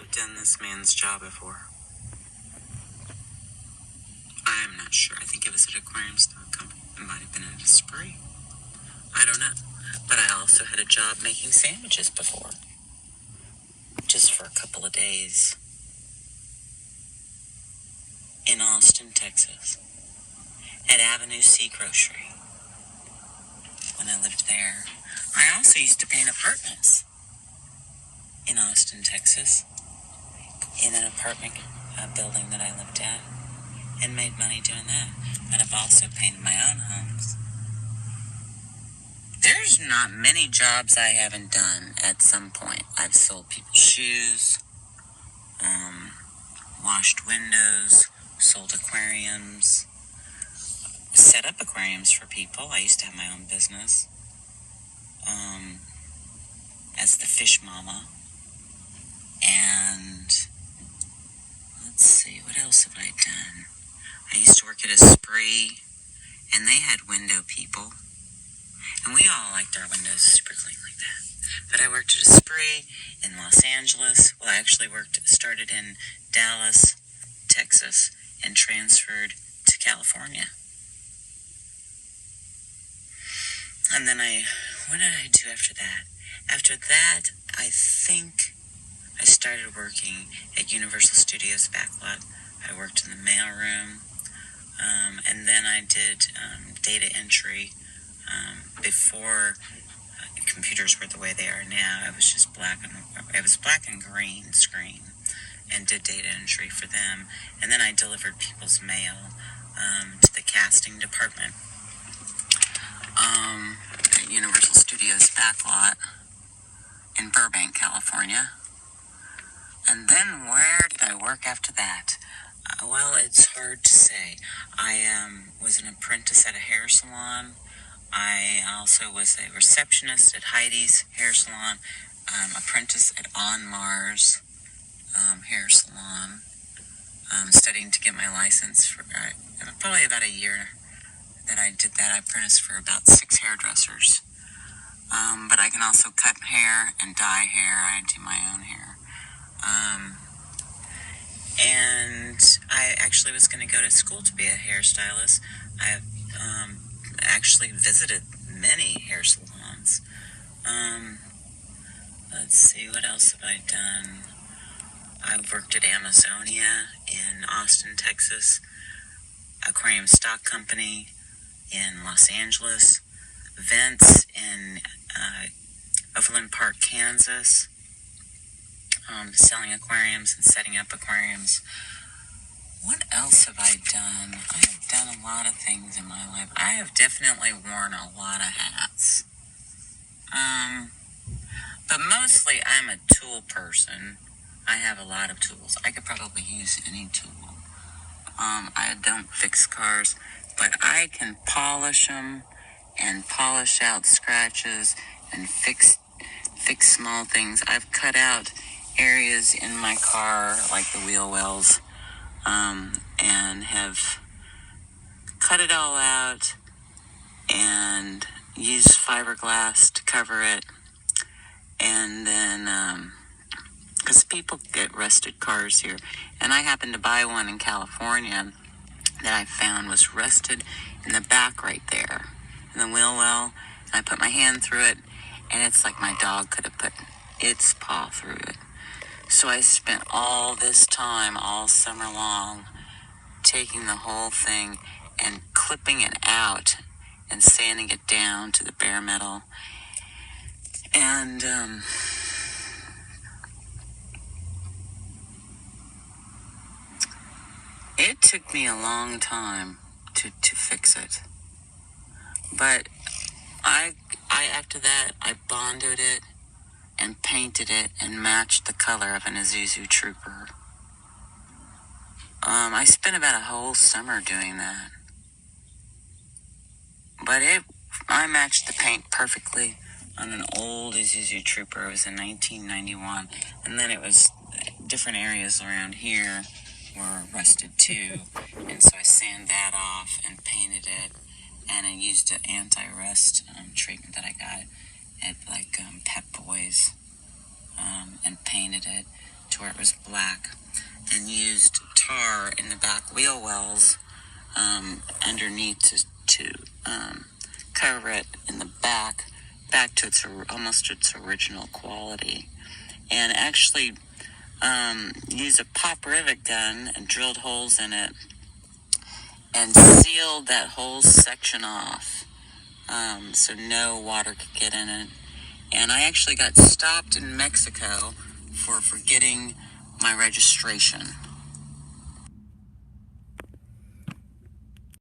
have done this man's job before. I'm not sure. I think it was at Aquarium Stock Company. It might have been at a Spree. I don't know. But I also had a job making sandwiches before. Just for a couple of days. In Austin, Texas. At Avenue C Grocery. When I lived there. I also used to paint apartments. In Austin, Texas. In an apartment building that I lived at. And made money doing that. And I've also painted my own homes. There's not many jobs I haven't done at some point. I've sold people's shoes, washed windows, sold aquariums, set up aquariums for people. I used to have my own business as the fish mama. And let's see, what else have I done? I used to work at a Spree, and they had window people. And we all liked our windows super clean like that. But I worked at a Spree in Los Angeles. Well, I actually started in Dallas, Texas, and transferred to California. And then what did I do after that? After that, I think I started working at Universal Studios Backlot. I worked in the mailroom. And then I did data entry. Before computers were the way they are now, it was just black and green screen, and did data entry for them. And then I delivered people's mail to the casting department at Universal Studios Backlot in Burbank, California. And then where did I work after that? Well, it's hard to say. I was an apprentice at a hair salon. I also was a receptionist at Heidi's hair salon, apprentice at On Mars hair salon, studying to get my license for probably about a year that I did that. I apprenticed for about 6 hairdressers. But I can also cut hair and dye hair. I do my own hair. And I actually was going to go to school to be a hairstylist. I actually visited many hair salons. Let's see, what else have I done? I worked at Amazonia in Austin, Texas, Aquarium Stock Company in Los Angeles, Vents in Overland Park, Kansas, selling aquariums and setting up aquariums. What else have I done? I have done a lot of things in my life. I have definitely worn a lot of hats. But mostly I'm a tool person. I have a lot of tools. I could probably use any tool. I don't fix cars, but I can polish them and polish out scratches and fix small things. I've cut out areas in my car, like the wheel wells, and have cut it all out and used fiberglass to cover it. And then, because people get rusted cars here, and I happened to buy one in California that I found was rusted in the back right there, in the wheel well, and I put my hand through it, and it's like my dog could have put its paw through it. So I spent all this time, all summer long, taking the whole thing and clipping it out and sanding it down to the bare metal. And it took me a long time to fix it. But I after that, I bonded it and painted it and matched the color of an Isuzu Trooper. I spent about a whole summer doing that. But I matched the paint perfectly on an old Isuzu Trooper. It was in 1991. And then it was different areas around here were rusted too. And so I sanded that off and painted it. And I used an anti-rust treatment that I got at Pep Boys, and painted it to to where it was black, and used tar in the back wheel wells underneath to cover it in the back to its almost its original quality, and actually used a pop rivet gun and drilled holes in it and sealed that whole section off, so no water could get in it. And I actually got stopped in Mexico for forgetting my registration.